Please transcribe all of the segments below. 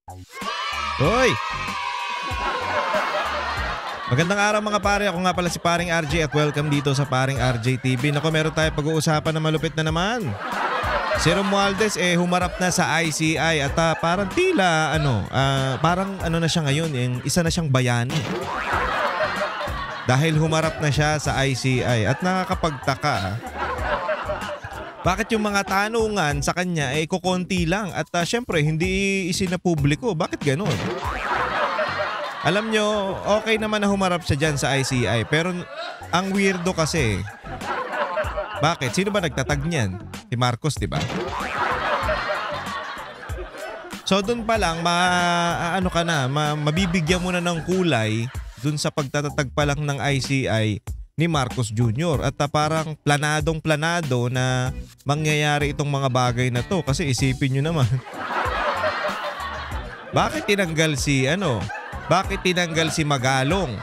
Hoy! Magandang araw mga pare. Ako nga pala si Paring RJ at welcome dito sa Paring RJ TV. Naku, meron tayo pag-uusapan na malupit na naman. Si Romualdez humarap na sa ICI at parang tila parang na siya ngayon, isa na siyang bayani. Dahil humarap na siya sa ICI at nakakapagtaka. Bakit yung mga tanungan sa kanya kukonti lang at syempre hindi isinapubliko? Bakit ganun? Alam nyo, okay naman na humarap siya dyan sa ICI pero ang weirdo kasi. Bakit? Sino ba nagtatag niyan? Si Marcos, di ba? So doon pa lang mabibigyan mo na ng kulay doon sa pagtatatag pa lang ng ICI ni Marcos Jr. At parang planadong-planado na mangyayari itong mga bagay na to kasi isipin nyo naman. Bakit tinanggal si Magalong?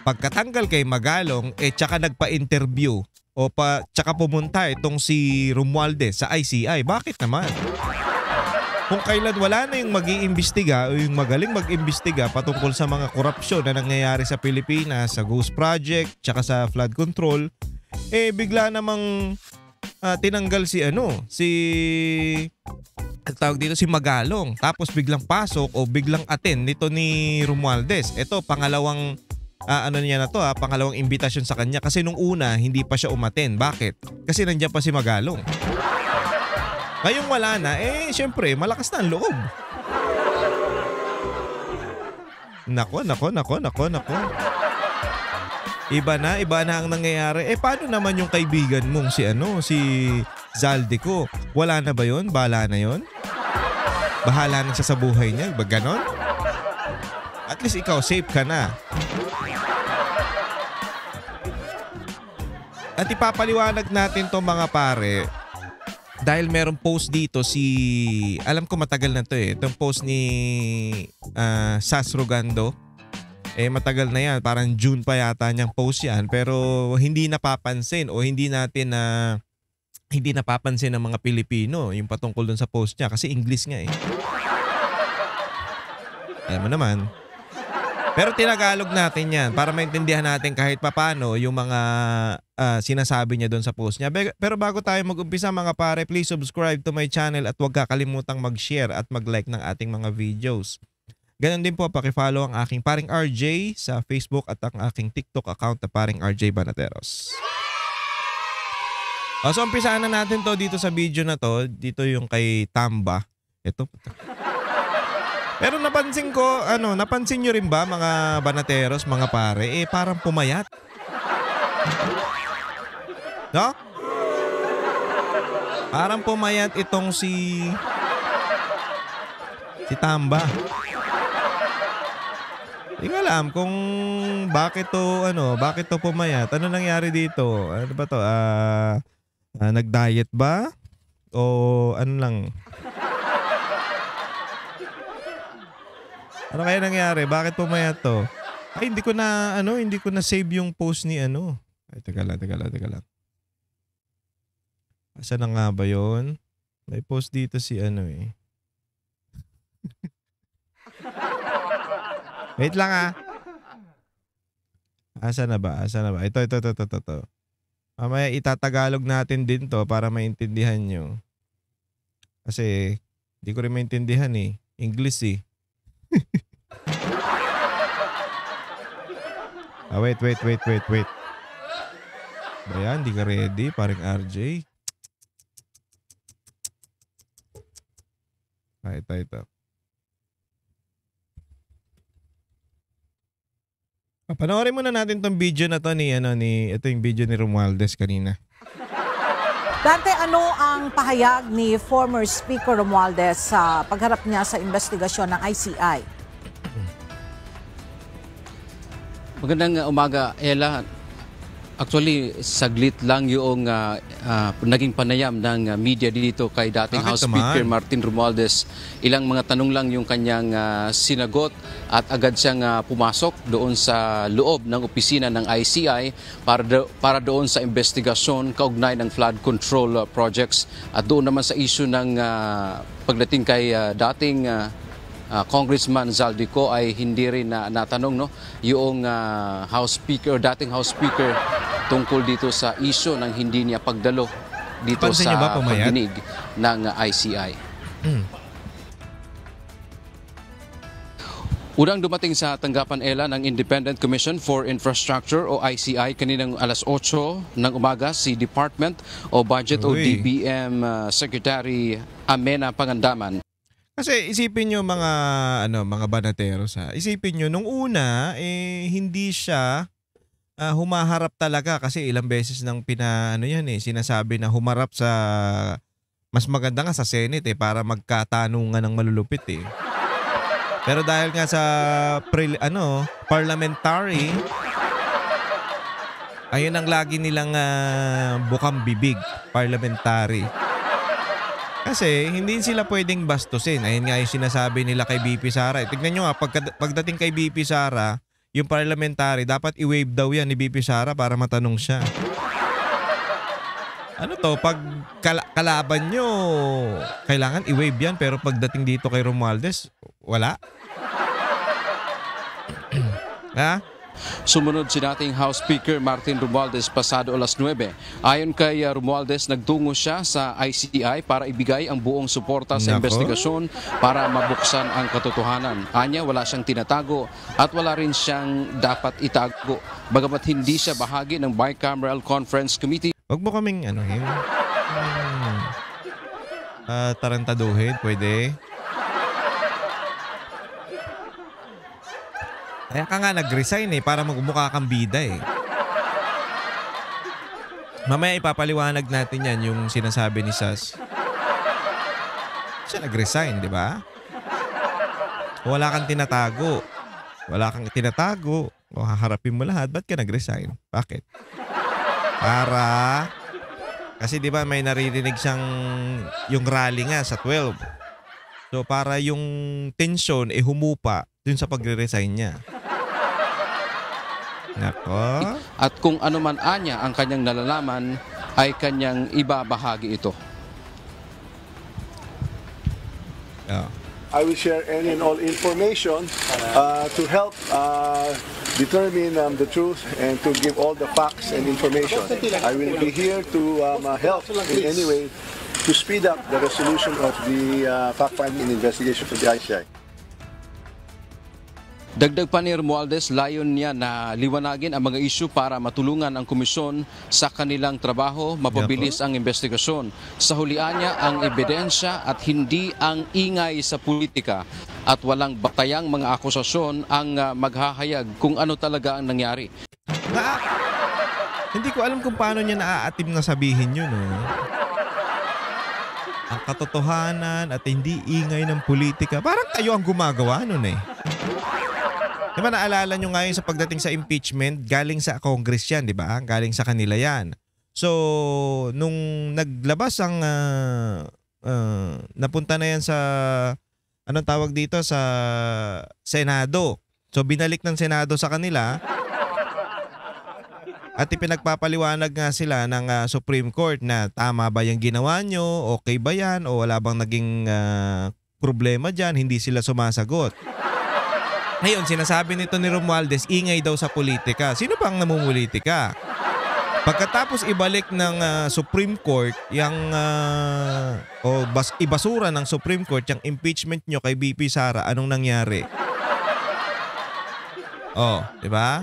Pagkatanggal kay Magalong, tsaka nagpa-interview tsaka pumunta itong si Romualdez sa ICI. Bakit naman? Kung kailan wala na yung mag-iimbestiga o yung magaling mag-imbestiga patungkol sa mga korupsyon na nangyayari sa Pilipinas, sa Ghost Project, tsaka sa flood control, bigla namang tinanggal si Magalong. Tapos biglang pasok o biglang attend nito ni Romualdez. Ito, pangalawang pangalawang imbitasyon sa kanya kasi nung una hindi pa siya umattend. Bakit? Kasi nandiyan pa si Magalong. Ngayong wala na, syempre malakas na ang loob. Nako. Iba na ang nangyayari. Paano naman yung kaibigan mong si Zaldico? Wala na ba yun? Bahala na yun? Bahala na siya sa buhay niya? Ba ganon? At least ikaw, safe ka na. At ipapaliwanag natin to mga pare dahil merong post dito alam ko matagal na to itong post ni Sas Rogando. Matagal na yan, parang June pa yata niyang post yan pero hindi napapansin o hindi napapansin ng mga Pilipino yung patungkol dun sa post niya kasi English nga Alam mo naman. Pero tinagalog natin yan para maintindihan natin kahit papano yung mga sinasabi niya doon sa post niya. Pero bago tayo mag-umpisa mga pare, please subscribe to my channel at huwag kakalimutang mag-share at mag-like ng ating mga videos. Ganon din po, pakifollow ang aking Paring RJ sa Facebook at ang aking TikTok account na Paring RJ Banateros. So umpisaan na natin to dito sa video na to. Dito yung kay Tamba. Ito. Pero napansin nyo rin ba mga Banateros, mga pare, parang pumayat. No? Parang pumayat itong si Tamba. Hindi ko alam kung bakit to pumayat. Ano nangyari dito? Ano ba to? Nag-diet ba? O ano lang? Ano kaya nangyari? Bakit pumayat to? Ay, hindi ko na save yung post ni Ay, teka lang. Asa na nga ba yun? May post dito si Wait lang Asa na ba? Ito. Mamaya itatagalog natin din to para maintindihan nyo. Kasi hindi ko rin maintindihan English Wait. Bayan, di ka ready, Paring RJ. Ito. Panoorin muna natin tong video na to ito yung video ni Romualdez kanina. Dante, ano ang pahayag ni former Speaker Romualdez sa pagharap niya sa investigasyon ng ICI? Magandang umaga, Ella. Actually, saglit lang yung naging panayam ng media dito kay dating House Speaker Martin Romualdez. Ilang mga tanong lang yung kanyang sinagot at agad siyang pumasok doon sa loob ng opisina ng ICI para doon sa investigasyon kaugnay ng flood control projects at doon naman sa issue ng pagdating kay dating Congressman Zaldico ay hindi rin natanong yung dating House Speaker tungkol dito sa isyu ng hindi niya pagdalo dito Pansin niyo ba, sa pumayat? pagdinig ng ICI. Unang dumating sa tanggapan ng Independent Commission for Infrastructure o ICI kaninang alas 8 ng umaga si Department o Budget o DBM Secretary Amena Pangandaman. Kasi isipin nyo mga banateros isipin nyo nung una hindi siya humaharap talaga kasi ilang beses nang sinasabi na humarap sa mas maganda nga sa Senate para magkatanungan ng malulupit Pero dahil nga sa parliamentary, ayun ang lagi nilang bukang bibig, parliamentary. Kasi hindi sila pwedeng bastusin. Ayun nga yung sinasabi nila kay BP Sara. Tignan nyo nga, pagdating kay BP Sara, yung parliamentary, dapat i-waive daw yan ni BP Sara para matanong siya. Ano to, pag kalaban nyo, kailangan i-waive yan, pero pagdating dito kay Romualdez, wala. Ha? Sumunod si dating House Speaker Martin Romualdez pasado alas 9. Ayon kay Romualdez, nagtungo siya sa ICI para ibigay ang buong suporta sa investigasyon para mabuksan ang katotohanan. Anya, wala siyang tinatago at wala rin siyang dapat itago. Bagamat hindi siya bahagi ng Bicameral Conference Committee. Huwag mo kaming tarantaduhin, pwede. Kaya ka nga nag-resign para magmukha kang bida Mamaya ipapaliwanag natin yan yung sinasabi ni Sas. Siya nag-resign, di ba? Wala kang tinatago. Wala kang tinatago. O haharapin mo lahat, ba't ka nag-resign? Bakit? Kasi di ba may naririnig siyang yung rally nga sa 12. So para yung tension humupa dun sa pagre-resign niya. Nako. At kung ano man anya ang kanyang nalalaman ay kanyang ibabahagi ito. I will share any and all information to help determine the truth and to give all the facts and information. I will be here to help in any way to speed up the resolution of the fact-finding investigation for the ICI. Dagdag pa ni Romualdez, layon niya na liwanagin ang mga isyu para matulungan ang komisyon sa kanilang trabaho, mapabilis ang investigasyon. Sa hulian niya ang ebidensya at hindi ang ingay sa politika at walang batayang mga akusasyon ang maghahayag kung ano talaga ang nangyari. Hindi ko alam kung paano niya naaatim na sabihin yun. Ang katotohanan at hindi ingay ng politika. Parang kayo ang gumagawa nun Diba naalala nyo ngayon sa pagdating sa impeachment, galing sa Congress yan, di ba? Galing sa kanila yan. So, nung naglabas ang, napunta na yan sa, anong tawag dito, sa Senado. So, binalik ng Senado sa kanila at ipinagpapaliwanag nga sila ng Supreme Court na tama ba yung ginawa nyo, okay ba yan, o wala bang naging problema dyan, hindi sila sumasagot. Ngayon, sinasabi nito ni Romualdez, ingay daw sa politika. Sino bang namumulitika? Pagkatapos ibalik ng Supreme Court ibasura ng Supreme Court yung impeachment nyo kay BP Sara, anong nangyari? Di ba?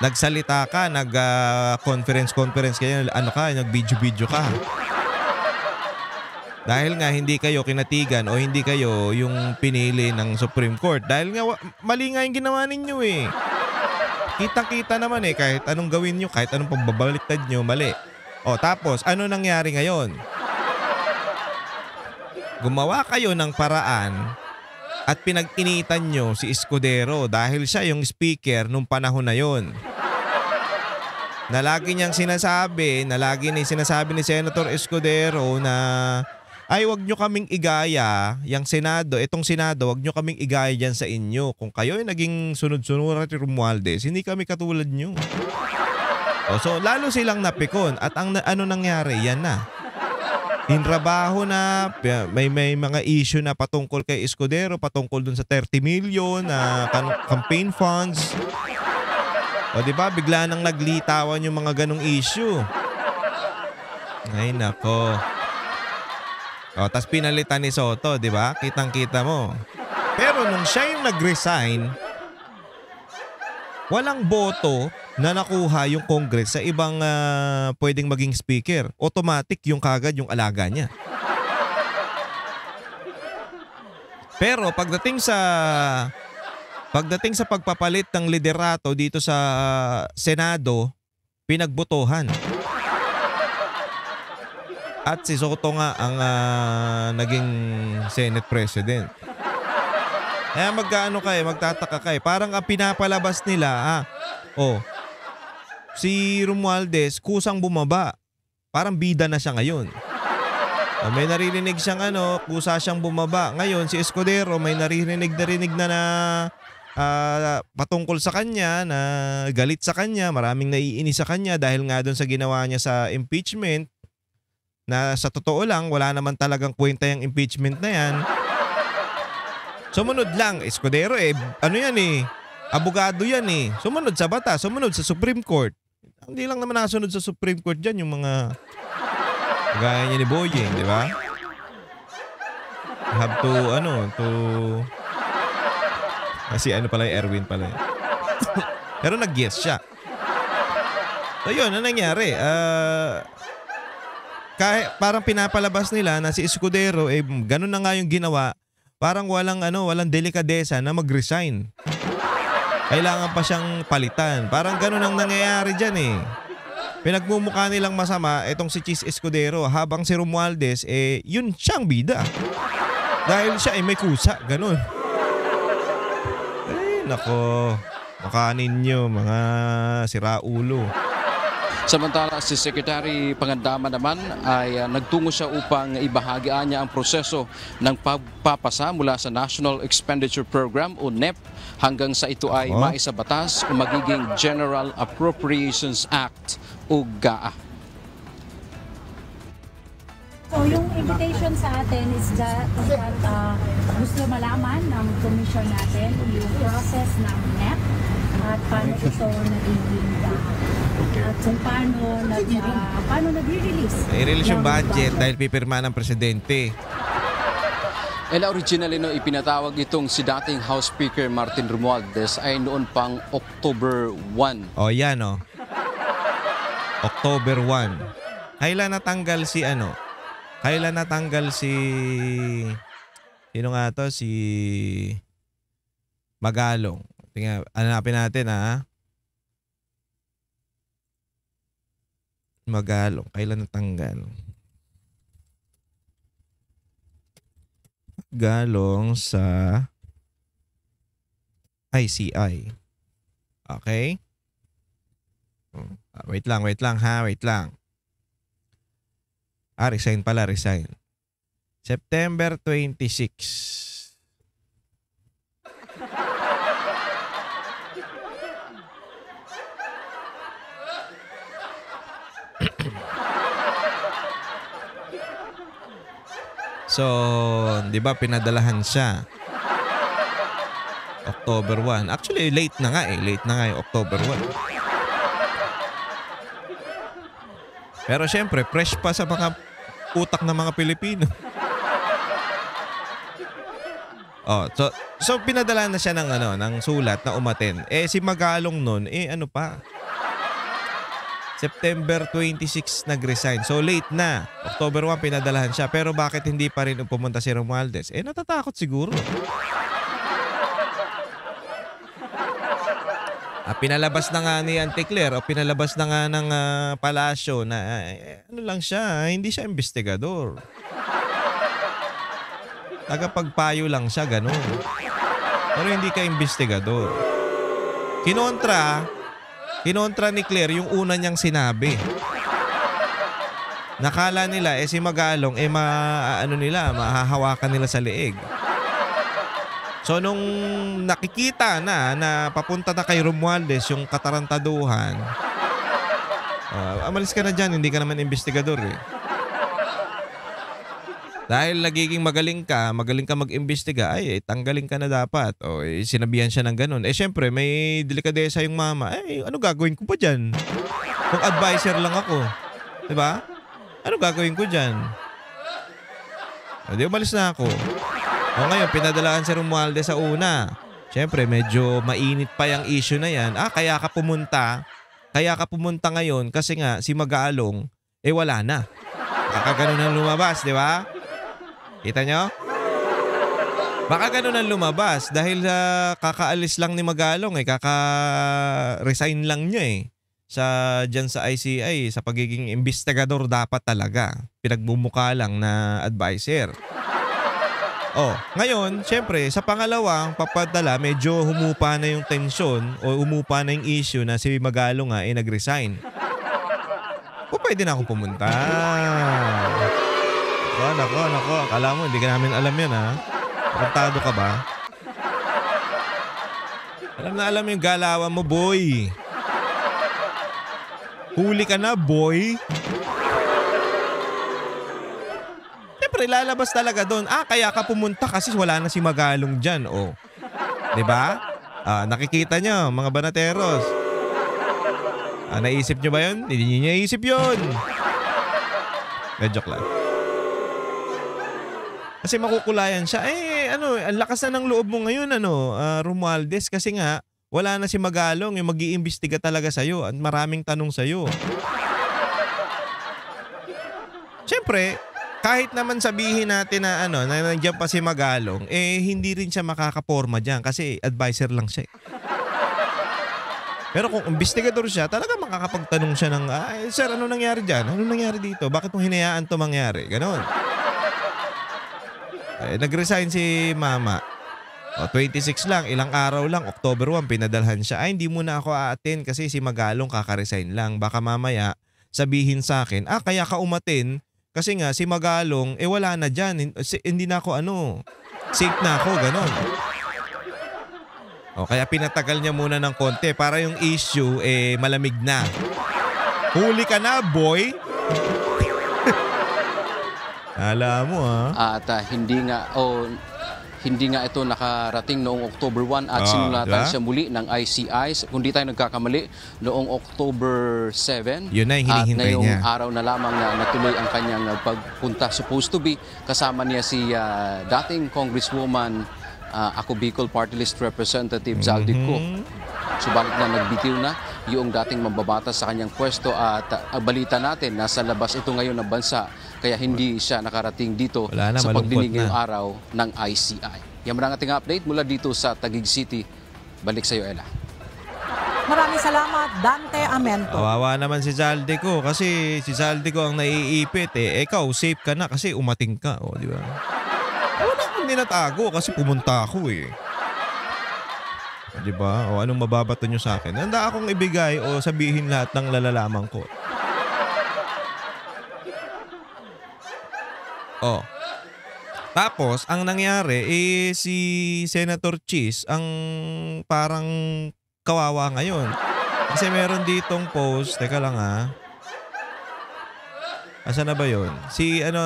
Nagsalita ka, nag-conference kayo, nag-video ka. Dahil nga hindi kayo kinatigan o hindi kayo yung pinili ng Supreme Court. Dahil nga mali nga yung ginawa ninyo Kitang-kita naman kahit anong gawin nyo, kahit anong pagbabaliktad nyo, mali. Tapos ano nangyari ngayon? Gumawa kayo ng paraan at pinag-initan nyo si Escudero dahil siya yung speaker nung panahon na yon. Na lagi niyang sinasabi ni Senator Escudero na ay wag nyo kaming igaya, yung Senado, itong Senado, wag nyo kaming igaya dyan sa inyo. Kung kayo ay naging sunod-sunod ni Romualdez, hindi kami katulad nyo. So lalo silang napikon at ang ano nangyari, yan na. hinrabaho na, may mga issue na patungkol kay Escudero, patungkol dun sa 30 million na campaign funds. O di ba, bigla nang naglitawan yung mga ganong issue. Ay nako. O, tas pinalitan ni Soto, di ba? Kitang-kita mo. Pero nung siya yung nag-resign, walang boto na nakuha yung Congress sa ibang pwedeng maging speaker. Automatic yung kagad yung alaga niya. Pero pagdating sa pagpapalit ng liderato dito sa Senado, pinagbotohan. At si Soto nga ang naging Senate President. Kaya magtataka kayo. Parang ang pinapalabas nila, si Romualdez kusang bumaba. Parang bida na siya ngayon. May naririnig siyang kusa siyang bumaba. Ngayon si Escudero may narinig na patungkol sa kanya, na galit sa kanya, maraming naiinis sa kanya dahil nga doon sa ginawa niya sa impeachment. Na sa totoo lang, wala naman talagang kwenta yung impeachment na yan. Sumunod lang, Escudero abogado yan Sumunod sa batas, sumunod sa Supreme Court. Hindi lang naman nakasunod sa Supreme Court dyan yung mga gaya niya ni Boyeng, di ba? You have to kasi Erwin pala. Pero nag-yes siya. So yun, ano nangyari? Kahit parang pinapalabas nila na si Escudero ganun na nga yung ginawa, parang walang delikadesa na mag-resign. Kailangan pa siyang palitan. Parang ganun ang nangyayari diyan Pinagmumukha nilang masama itong si Chis Escudero habang si Romualdez yun siyang bida. Dahil siya may kusa, ganun. Nako, makanin nyo mga siraulo. Samantala si Secretary Pangandaman naman ay nagtungo siya upang ibahagian niya ang proseso ng pagpapasa mula sa National Expenditure Program o NEP hanggang sa ito ay maisabatas o magiging General Appropriations Act o GAA. So yung invitation sa atin is that gusto malaman ng commission natin yung process ng NEP at paano ito nagiging at kung paano nag-release. I-release yung budget dahil pipirma ng presidente. Originally ipinatawag itong si dating House Speaker Martin Romualdez ay noon pang October 1. Yan October 1. Kailan natanggal si sino nga to? Si Magalong. Tingnan, hanapin natin Magalong. Kailan natanggal? Magalong sa ICI. Okay? Wait lang. Resign pala. September 26. So, di ba pinadalahan siya? October 1. Actually, late na nga yung October 1. Pero syempre, fresh pa sa mga utak ng mga Pilipino. So pinadala na siya ng sulat na umaten. Si Magalong nun, September 26 nag-resign. So late na. October 1 pinadalahan siya. Pero bakit hindi pa rin pumunta si Romualdez? Natatakot siguro. Pinalabas na nga ni Anticler o pinalabas na nga ng palasyo na lang siya, hindi siya investigador. Tagapagpayo lang siya, ganun. Pero hindi ka investigador. Kinontra ni Claire yung una niyang sinabi. Nakala nila si Magalong mahahawakan nila sa leeg. So nung nakikita na papunta na kay Romualdez yung katarantaduhan, amalis ka na dyan, hindi ka naman investigador Dahil nagiging magaling ka mag-imbestiga, ay tanggalin ka na dapat. O sinabihan siya ng ganun. Syempre may delikadesa yung mama. Ano gagawin ko pa dyan? Kung advisor lang ako. Diba? Ano gagawin ko dyan? Di umalis na ako. Ngayon, pinadalaan si Romualdez sa una. Syempre, medyo mainit pa yung issue na yan. Kaya ka pumunta ngayon kasi nga si Magalong, wala na. Baka ganun ang lumabas, di ba? Kita nyo? Baka ganun ang lumabas dahil kakaalis lang ni Magalong kaka-resign lang niya dyan sa ICI, sa pagiging investigador dapat talaga. Pinagmumukha lang na advisor. Ngayon, syempre, sa pangalawang papadala, medyo humupa na yung tensyon o humupa na yung issue na si Magalong nag-resign. Pwede na akong pumunta. Nako. Akala mo, hindi ka namin alam yan, ha? Tarantado ka ba? Alam yung galawan mo, boy. Huli ka na, boy. Siyempre, lalabas talaga doon. Kaya ka pumunta kasi wala na si Magalong dyan, Diba? Nakikita nyo, mga banateros. Naisip nyo ba yun? Hindi nyo naisip yun. Joke lang. Kasi makukulayan siya. Ang lakas na ng loob mo ngayon, Romualdez, kasi nga, wala na si Magalong, yung mag-iimbestiga talaga sa'yo at maraming tanong sa'yo. Siyempre, kahit naman sabihin natin na na nandiyan pa si Magalong, hindi rin siya makakaporma dyan kasi advisor lang siya. Pero kung investigador siya, talaga makakapagtanong siya ng, sir, ano nangyari dyan? Ano nangyari dito? Bakit mo hinayaan ito mangyari? Ganon. Nag-resign si mama. 26 lang, ilang araw lang, October 1, pinadalhan siya. Hindi muna ako a-attend kasi si Magalong kaka-resign lang. Baka mamaya sabihin sa akin, kaya ka umattend kasi nga si Magalong, wala na dyan. Hindi na ako safe na ako, ganon. Kaya pinatagal niya muna ng konti para yung issue malamig na. Huli ka na, boy! Alam mo, At hindi nga ito nakarating noong October 1 at sinulatan siya muli ng ICI. Kung di tayo nagkakamali, noong October 7. Yun na yung hinihintay niya. At ngayong niya. araw na lamang na natuloy ang kanyang pagpunta. Supposed to be, kasama niya si dating Congresswoman Ako Bicol Party List Representative Zaldi Co. Subalit na nagbitiw na yung dating mambabatas sa kanyang pwesto at balita natin nasa labas ito ngayon ng bansa kaya hindi siya nakarating dito sa pagdinig ngayong araw ng ICI. Yan ang ating update mula dito sa Taguig City. Balik sa iyo, Ella. Maraming salamat, Dante Amento. Kawawa naman si Zaldi Co kasi si Zaldi Co ang naiipit. Ikaw, safe ka na kasi umating ka. Di ba? Wala akong dinatago kasi pumunta ako Diba? Anong mababato nyo sa akin? Handa akong ibigay o sabihin lahat ng lalalaman ko. Tapos, ang nangyari, si Senator Cheese ang parang kawawa ngayon. Kasi meron ditong post. Teka lang Asa na ba yun?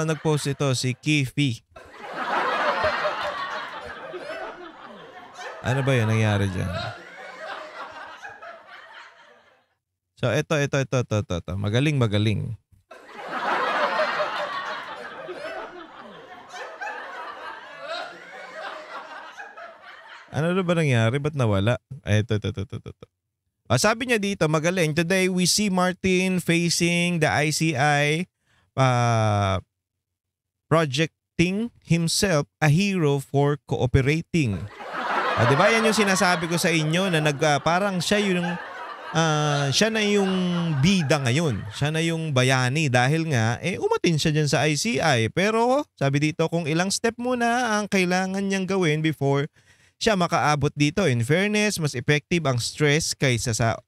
Nag-post ito, si Kifi. Ano ba yun nangyari dyan? So, ito. Magaling. Ano na ba nangyari? Ba't nawala? Ito. Sabi niya dito, magaling. Today, we see Martin facing the ICI projecting himself a hero for cooperating. Diba yan yung sinasabi ko sa inyo na parang siya na yung bida ngayon. Siya na yung bayani dahil nga umatin siya dyan sa ICI. Pero sabi dito kung ilang step muna ang kailangan niyang gawin before siya makaabot dito. In fairness, mas effective ang stress kaysa sa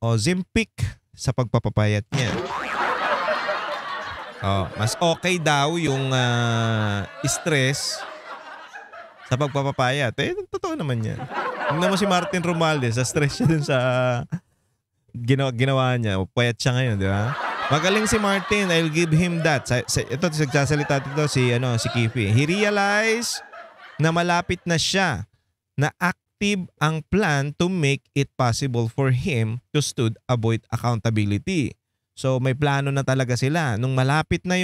Ozempic sa pagpapapayat niya. Mas okay daw yung stress sa pagpapapayat. Totoo naman yan. Tingnan mo si Martin Romualdez, sa stress siya dun sa ginawa niya. Payat siya ngayon, di ba? Magaling si Martin. I'll give him that. Ito, nagsasalita dito si Kifi. He realized na malapit na siya, na active ang plan to make it possible for him to avoid accountability. So may plano na talaga sila. Nung malapit na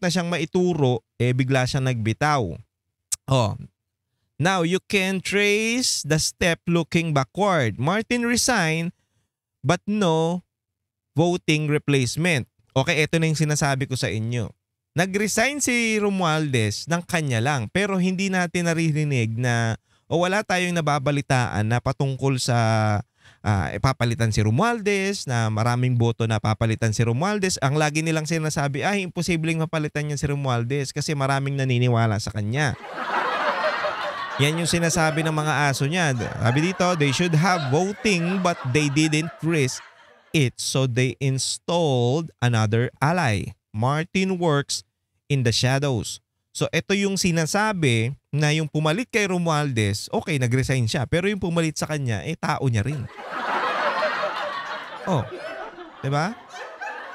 siyang maituro, bigla siyang nagbitaw. Oh. Now you can trace the step looking backward. Martin resigned but no voting replacement. Okay, ito na yung sinasabi ko sa inyo. Nag-resign si Romualdez ng kanya lang, pero hindi natin naririnig na wala tayong nababalitaan na patungkol sa papalitan si Romualdez, na maraming boto na papalitan si Romualdez. Ang lagi nilang sinasabi, imposibleng mapalitan niya si Romualdez kasi maraming naniniwala sa kanya. Yan yung sinasabi ng mga aso niya. Sabi dito, they should have voting but they didn't risk it, so they installed another ally. Martin works in the shadows. So ito yung sinasabi na yung pumalit kay Romualdez, okay, nag-resign siya. Pero yung pumalit sa kanya, tao niya rin. Oh, diba?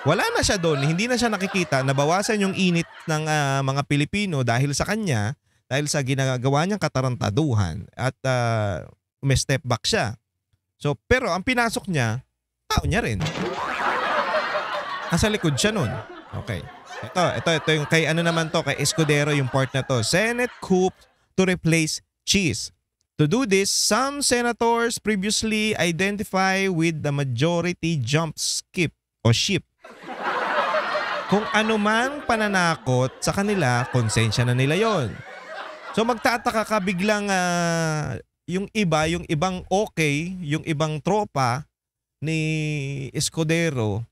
Wala na siya doon. Hindi na siya nakikita. Nabawasan yung init ng mga Pilipino dahil sa kanya, dahil sa ginagawa niyang katarantaduhan at may step back siya. So, pero ang pinasok niya, tao niya rin. Nasa likod siya nun. Okay. Ito yung kay naman to, kay Escudero yung part na to. Senate coup to replace Cheese. To do this, some senators previously identify with the majority jump skip o ship. Kung ano man pananakot sa kanila, konsensya na nila yon. So magtataka ka biglang yung ibang okay, yung ibang tropa ni Escudero,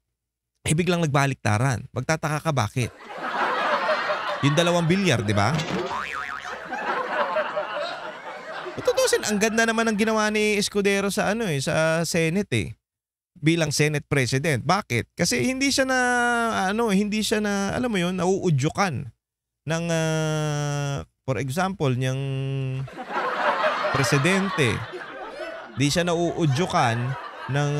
biglang nagbaliktaran. Magtataka ka bakit? Yung 2 bilyar, di ba? Tutusin, ang ganda naman ng ginawa ni Escudero sa sa Senate bilang Senate President. Bakit? Kasi hindi siya na alam mo yun, nauudyukan ng for example, niyang presidente. Hindi siya nauudyukan ng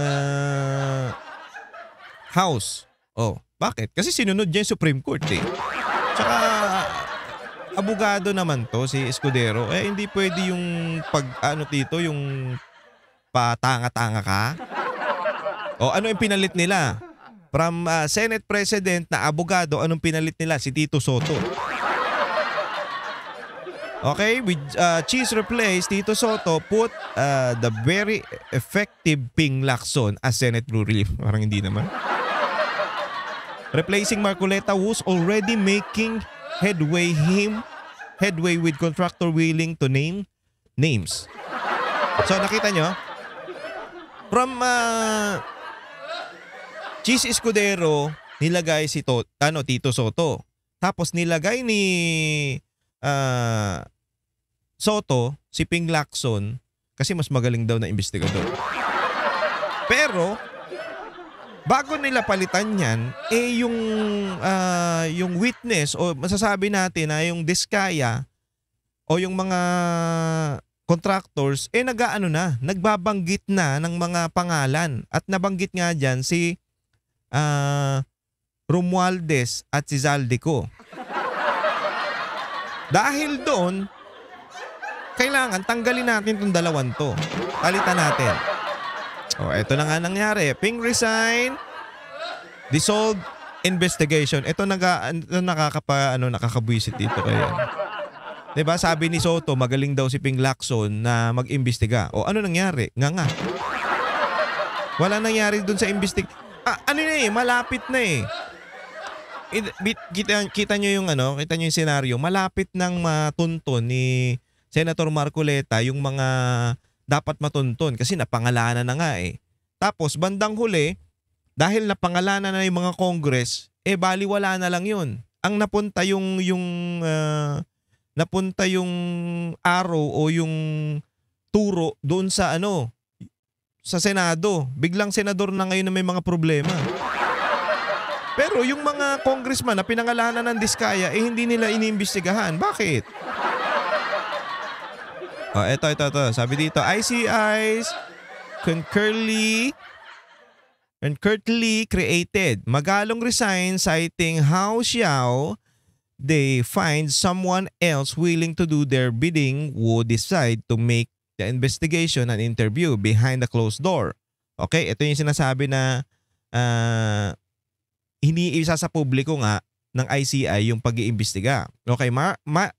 House. Oh, bakit? Kasi sinunod niya yung Supreme Court Tsaka abogado naman to si Escudero. Hindi pwede yung yung patanga-tanga ka. O ano yung pinalit nila? From Senate President na abogado, anong pinalit nila? Si Tito Soto. Okay, with Cheese replaced Tito Soto, put the very effective Ping Lacson as Senate Blue Relief. Parang hindi naman. Replacing Marcoleta, who's already making headway with contractor willing to name names. So nakita nyo? From Cheese Escudero, nilagay si Tito Soto. Tapos nilagay ni Soto, si Ping Lacson, kasi mas magaling daw na investigador. Pero bago nila palitan yan, yung witness o masasabi natin na yung diskaya o yung mga contractors, nagbabanggit na ng mga pangalan. At nabanggit nga dyan si Romualdez at si Zaldico. Dahil doon, kailangan tanggalin natin itong 2 to. Palitan natin. Ito na nga nangyari. Ping resign, dissolved investigation. Ito nakakabwisit dito kaya. 'Di ba? Sabi ni Soto, magaling daw si Ping Lacson na mag-imbestiga. Ano nangyari? Nga. Wala nangyari doon sa malapit na Kita nyo yung senaryo. Malapit nang matuntun ni Senator Marcoleta yung mga dapat matuntun kasi napangalanan na nga Tapos bandang huli, dahil napangalanan na yung mga Congress, baliwala na lang yun. Ang napunta yung arrow o yung turo doon sa sa Senado. Biglang senador na ngayon na may mga problema. Pero yung mga congressman na pinangalanan ng diskaya, hindi nila iniimbestigahan. Bakit? Ito. Sabi dito, ICIs concurrently and curtly created. Magalong resigns citing how Xiao they find someone else willing to do their bidding would decide to make the investigation and interview behind the closed door. Okay, ito yung sinasabi na hindi isa sa publiko nga ng ICI yung pag-iimbestiga. Okay,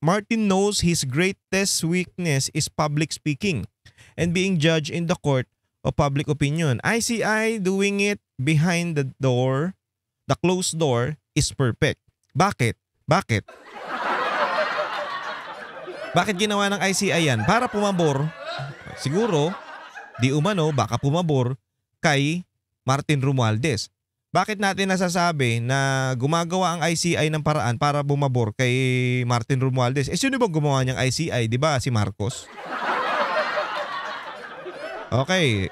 Martin knows his greatest weakness is public speaking and being judged in the court of public opinion. ICI doing it behind the door, the closed door, is perfect. Bakit? Bakit ginawa ng ICI yan? Para pumabor, siguro, di umano, baka pumabor kay Martin Romualdez. Bakit natin nasasabi na gumagawa ang ICI ng paraan para bumabor kay Martin Romualdez? Sino bang gumawa niyang ICI? Di ba si Marcos? Okay.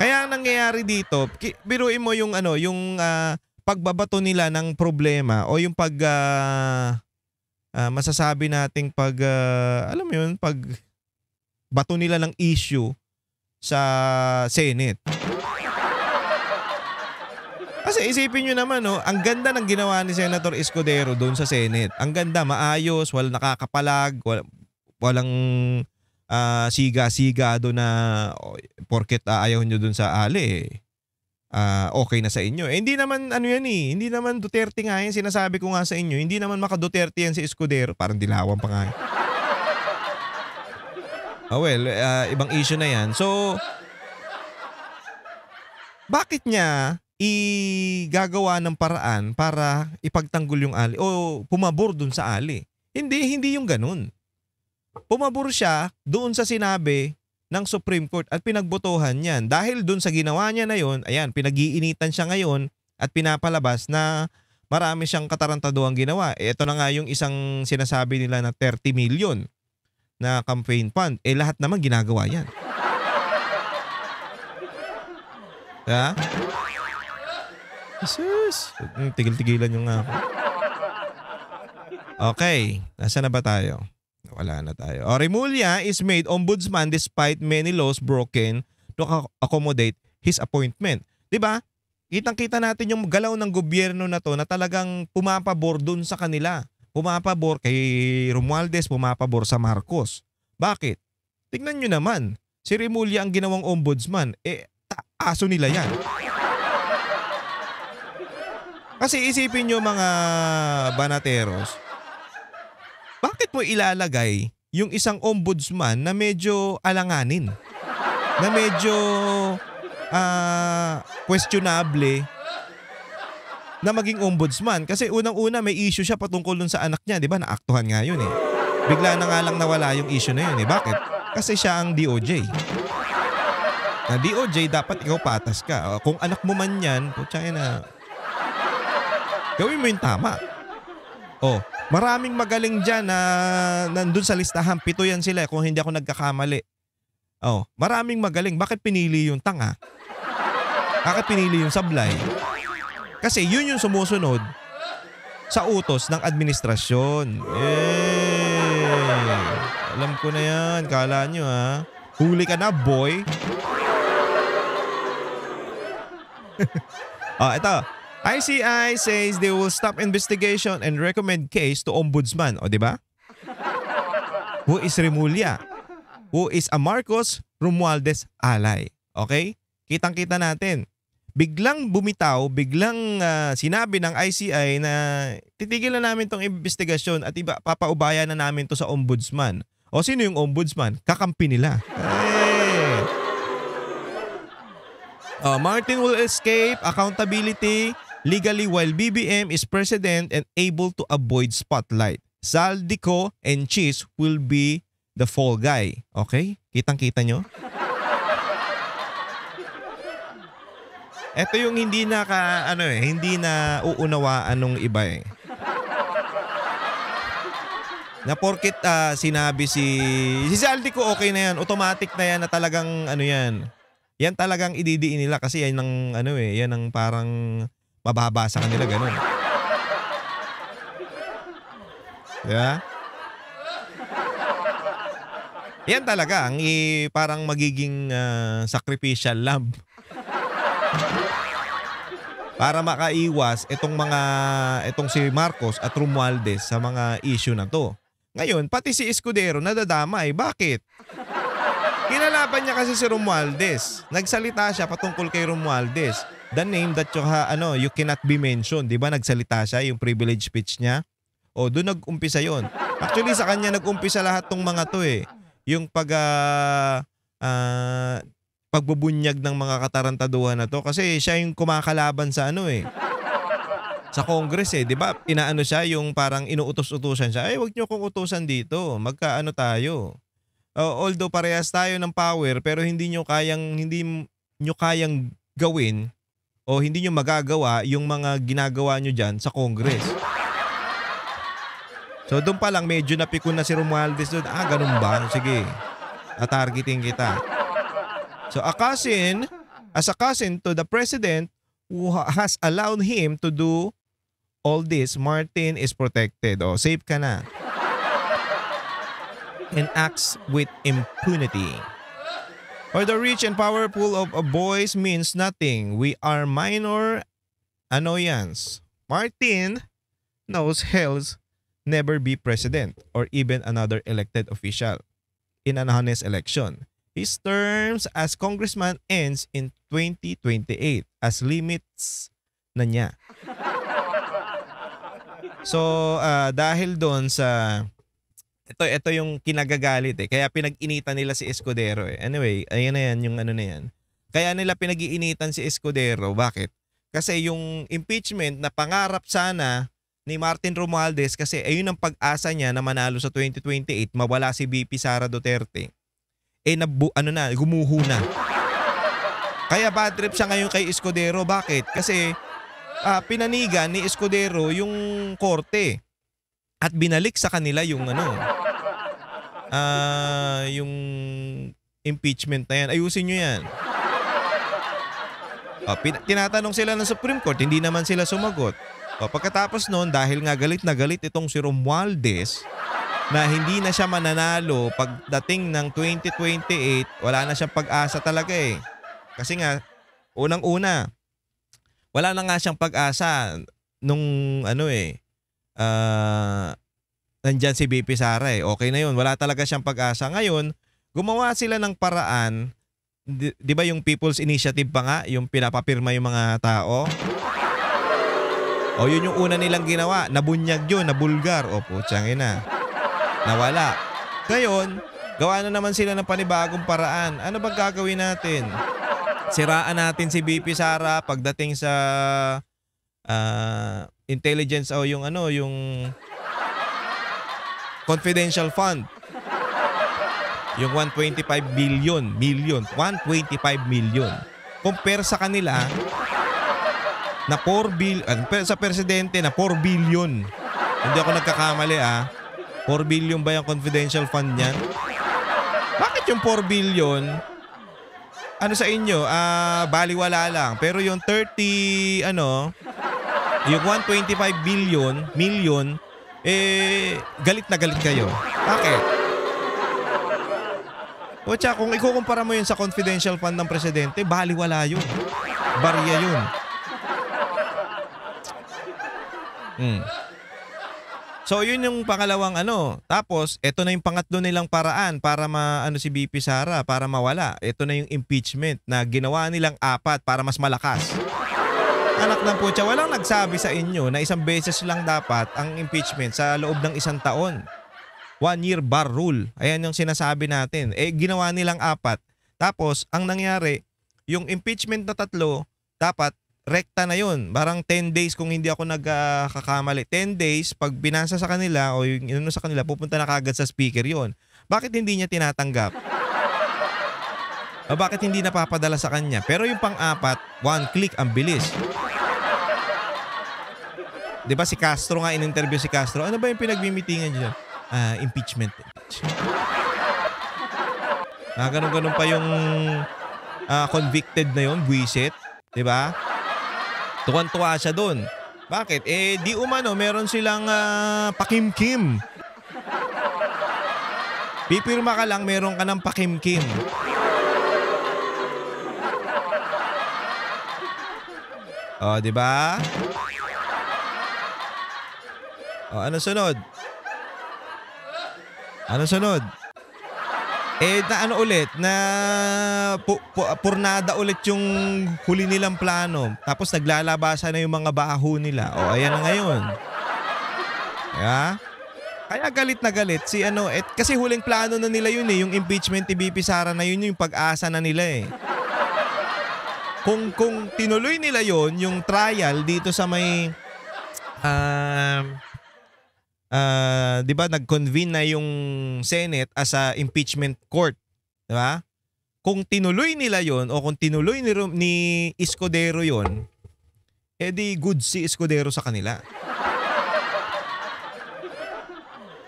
Kaya ang nangyayari dito, biruin mo yung pagbabato nila ng problema o yung masasabi nating alam mo yun, bato nila ng issue sa Senate. Kasi isipin nyo naman, ang ganda ng ginawa ni Senator Escudero doon sa Senate. Ang ganda, maayos, walang nakakapalag, walang siga-siga doon na porket ayaw nyo doon sa ali, okay na sa inyo. Hindi naman hindi naman Duterte nga yan, sinasabi ko nga sa inyo, hindi naman maka-Duterte yan si Escudero, parang dilawan pa nga yan. Ibang issue na yan. So, bakit niya igagawa ng paraan para ipagtanggol yung ali o pumabor dun sa ali? Hindi yung ganun. Pumabor siya doon sa sinabi ng Supreme Court at pinagbotohan niyan. Dahil doon sa ginawa niya na yon, ayan, pinag-iinitan siya ngayon at pinapalabas na marami siyang katarantaduang ginawa. Ito na nga yung isang sinasabi nila na 30 million na campaign fund. Lahat naman ginagawa yan. Ha? Jesus! Tigil-tigilan nyo nga ako. Okay, nasaan na ba tayo? Wala na tayo. Remulla is made ombudsman despite many laws broken to accommodate his appointment. Diba? Kitang-kita natin yung galaw ng gobyerno na to na talagang pumapabor dun sa kanila. Pumapabor kay Romualdez, pumapabor sa Marcos. Bakit? Tingnan nyo naman. Si Remulla ang ginawang ombudsman. Aso nila yan. Kasi isipin nyo mga banateros, bakit mo ilalagay yung isang ombudsman na medyo alanganin? Na medyo questionable na maging ombudsman? Kasi unang-una may issue siya patungkol dun sa anak niya, di ba? Naaktuhan nga yun eh. Bigla na nga lang nawala yung issue na yun eh. Bakit? Kasi siya ang DOJ. Na DOJ, dapat ikaw patas ka. Kung anak mo man yan, putya na, gawin mo yung tama. Maraming magaling dyan na nandun sa listahan. 7 yan sila kung hindi ako nagkakamali. Maraming magaling. Bakit pinili yung tanga? Bakit pinili yung sablay? Kasi yun yung sumusunod sa utos ng administrasyon. Alam ko na yan. Kala nyo ha. Huli ka na, boy. Ito. ICI says they will stop investigation and recommend case to ombudsman. O, di ba? Who is Remulla? Who is a Marcos Romualdez ally? Okay? Kitang-kita natin. Biglang bumitaw, biglang sinabi ng ICI na titigilan namin tong investigasyon at papaubaya na namin to sa ombudsman. O sino yung ombudsman? Kakampi nila. Martin will escape accountability legally while BBM is president and able to avoid spotlight. Zaldico and Cheese will be the fall guy. Okay? Kitang-kita nyo? Ito yung hindi na hindi na uunawaan nung iba eh. Na porkit sinabi si Zaldico, okay na yan, automatic na yan na talagang yan. Yan talagang ididiin nila kasi yan ang yan ang parang mababa sa kanila, ganun. Yeah? Yan talaga ang parang magiging sacrificial lamb. Para makaiwas itong si Marcos at Romualdez sa mga issue na to. Ngayon, pati si Escudero nadadamay. Bakit? Kinalaban niya kasi si Romualdez. Nagsalita siya patungkol kay Romualdez. The name that you cannot be mentioned. Di ba nagsalita siya, yung privilege speech niya? O, doon nag-umpisa yon. Actually, sa kanya nag-umpisa lahat tong mga to eh. Yung pagbubunyag ng mga katarantaduhan na to. Kasi siya yung kumakalaban sa sa Congress eh. Di ba? Inaano siya yung parang inuutos-utusan siya. Ay, wag niyo kong utusan dito. Magkaano tayo. Although parehas tayo ng power pero hindi nyo kayang gawin o hindi nyo magagawa yung mga ginagawa nyo dyan sa Congress. So doon pa lang medyo napikon na si Romualdez doon. Ganun ba? Sige. Targeting kita. So as a cousin to the president who has allowed him to do all this, Martin is protected. Safe ka na. And acts with impunity. For the rich and powerful of boys means nothing. We are minor annoyance. Martin knows hell's never be president or even another elected official in an honest election. His terms as congressman ends in 2028 as limits na niya. So dahil doon sa ito yung kinagagalit eh. Kaya pinag-initan nila si Escudero eh. Anyway, ayan na yan yung na yan. Kaya nila pinag-iinitan si Escudero. Bakit? Kasi yung impeachment na pangarap sana ni Martin Romualdez kasi ayun ang pag-asa niya na manalo sa 2028, mawala si VP Sara Duterte. Gumuho na. Kaya bad trip siya ngayon kay Escudero. Bakit? Kasi pinanigan ni Escudero yung korte at binalik sa kanila yung yung impeachment na yan. Ayusin nyo yan. Tinatanong sila ng Supreme Court, hindi naman sila sumagot. Pagkatapos noon, dahil nga galit na galit itong si Romualdez na hindi na siya mananalo pagdating ng 2028, wala na siyang pag-asa talaga eh. Kasi nga, unang-una, wala na nga siyang pag-asa nung nandyan si BP Sara eh. Okay na yun, wala talaga siyang pag-asa. Ngayon, gumawa sila ng paraan, di ba yung People's Initiative pa nga, yung pinapapirma yung mga tao? Yun yung una nilang ginawa, nabunyag yun, nabulgar. Putsang ina. Nawala. Ngayon, gawa na naman sila ng panibagong paraan. Ano bang gagawin natin? Siraan natin si BP Sara pagdating sa intelligence yung confidential fund. Yung 125 million. Compare sa kanila na 4 billion, sa presidente na 4 billion. Hindi ako nagkakamali 4 billion ba yung confidential fund niyan? Bakit yung 4 billion sa inyo, baliwala lang. Pero yung yung 125 million, galit na galit kayo. Bakit? Kung ikukumpara mo yun sa confidential fund ng presidente, baliwala yun. Barya yun. So yun yung pangalawang Tapos ito na yung pangatlo nilang paraan para si BP Sara para mawala. Ito na yung impeachment na ginawa nilang 4 para mas malakas. Anak ng putya, walang nagsabi sa inyo na isang beses lang dapat ang impeachment sa loob ng 1 taon. 1-year bar rule. Ayan yung sinasabi natin. Ginawa nilang 4. Tapos ang nangyari, yung impeachment na 3 dapat rekta na yun. Barang 10 days kung hindi ako nagkakamali. 10 days, pag binasa sa kanila o yung sa kanila, pupunta na kagad sa speaker yun. Bakit hindi niya tinatanggap? O bakit hindi napapadala sa kanya? Pero yung pang-4, 1 click, ang bilis. Diba si Castro nga, in-interview si Castro. Ano ba yung pinagmimitingan dyan? Impeachment. Ganun-ganun pa yung convicted na yun, buwisit. Diba? Tuwan-tuwa siya doon. Bakit? Di umano, meron silang pakimkim. Pipirma ka lang, meron ka ng pakimkim. O, di ba? O, ano sunod? Ano sunod? Na ano ulit, na purnada ulit yung huli nilang plano. Tapos naglalabasan na yung mga baho nila. O, ayan na ngayon. Kaya galit na galit si ano, kasi huling plano na nila yun yung impeachment ni VP Sara na yun yung pag-asa na nila Kung tinuloy nila yon yung trial dito sa may di ba nag-convene na yung Senate as a impeachment court, di ba? Kung tinuloy nila yon o kung tinuloy ni Escudero yon, di good si Escudero sa kanila.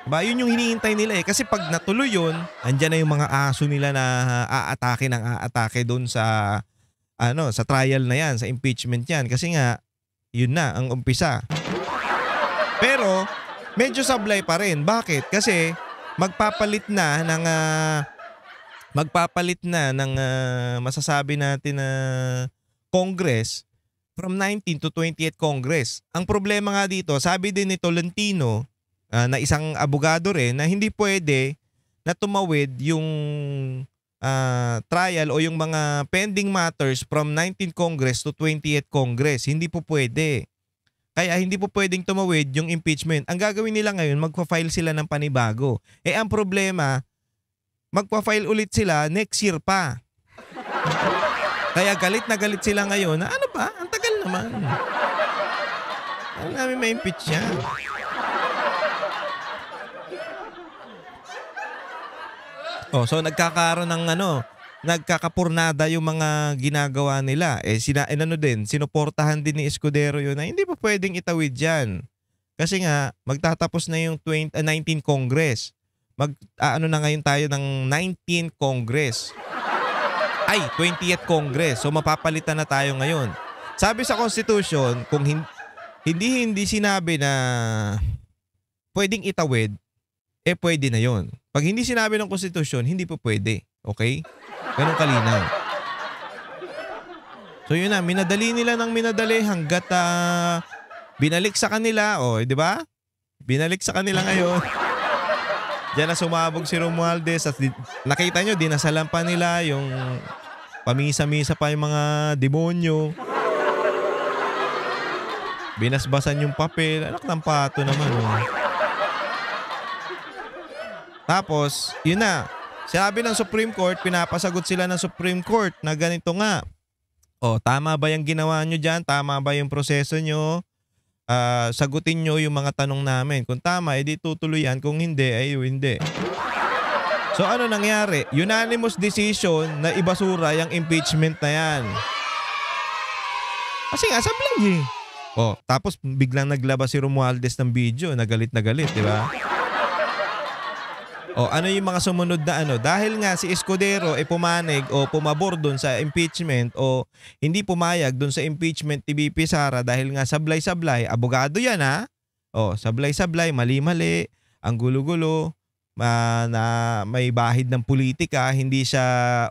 Diba? Yun yung hinihintay nila kasi pag natuloy yun, andyan na yung mga aso nila na aatake doon sa sa trial na yan, sa impeachment yan. Kasi nga, yun na ang umpisa. Pero medyo sablay pa rin. Bakit? Kasi magpapalit na ng masasabi natin na Congress from 19 to 28 Congress. Ang problema nga dito, sabi din ni Tolentino na isang abogado rin na hindi pwede na tumawid yung trial o yung mga pending matters from 19 Congress to 28 Congress. Hindi po pwede. Kaya hindi po pwedeng tumawid yung impeachment. Ang gagawin nila ngayon, magpa-file sila ng panibago. Ang problema, magpa-file ulit sila next year pa. Kaya galit na galit sila ngayon na ano ba? Ang tagal naman. Ano namin ma-impeach yan? So nagkakaroon ng nagkakapurnada yung mga ginagawa nila. Sinuportahan din ni Escudero yun na hindi pa pwedeng itawid yan. Kasi nga, magtatapos na yung 19 Congress. Na ngayon tayo ng 19 Congress. 20th Congress. So mapapalitan na tayo ngayon. Sabi sa Constitution, kung hindi sinabi na pwedeng itawid, pwede na yon. Pag hindi sinabi ng Constitution, hindi po pwede. Okay? Ganun kalinaw. So yun na, minadali nila ng minadali hanggat binalik sa kanila. Di ba? Binalik sa kanila ngayon. Diyan na sumabog si Romualdez at nakita nyo, dinasalan pa nila yung pamisa-misa pa yung mga demonyo. Binasbasan yung papel. Anak ng pato naman. Tapos, yun na. Sabi ng Supreme Court, pinapasagot sila ng Supreme Court na ganito nga. Tama ba yung ginawa nyo dyan? Tama ba yung proseso nyo? Sagutin nyo yung mga tanong namin. Kung tama, edi tutuloy yan. Kung hindi, ay hindi. So ano nangyari? Unanimous decision na ibasura yung impeachment na yan. Kasi nga, sablay tapos biglang naglabas si Romualdez ng video. Nagalit na galit, di ba? Ano yung mga sumunod na dahil nga si Escudero pumanig o pumabor doon sa impeachment o hindi pumayag doon sa impeachment ni VP Sara dahil nga sablay-sablay, abogado yan sablay-sablay, mali-mali, ang gulo-gulo, na may bahid ng politika, hindi siya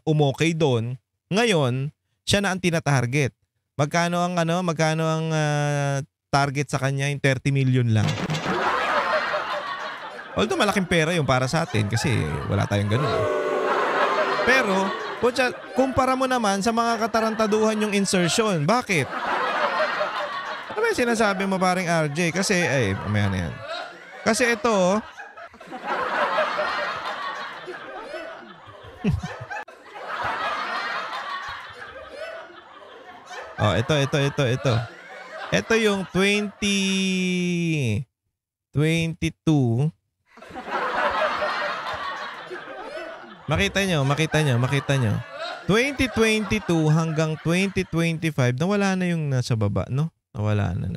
umokay doon. Ngayon, siya na ang tinatarget. Magkano ang target sa kanya? Yung 30 million lang. Although malaking pera yung para sa atin kasi wala tayong ganun. Pero, kumpara mo naman sa mga katarantaduhan yung insertion. Bakit? Ano ba yung sinasabi mo paring RJ? Kasi, mamaya na yan. Kasi ito, ito. Ito yung 2022. Makita nyo. 2022 hanggang 2025, nawala na yung nasa baba, no? Nawala na.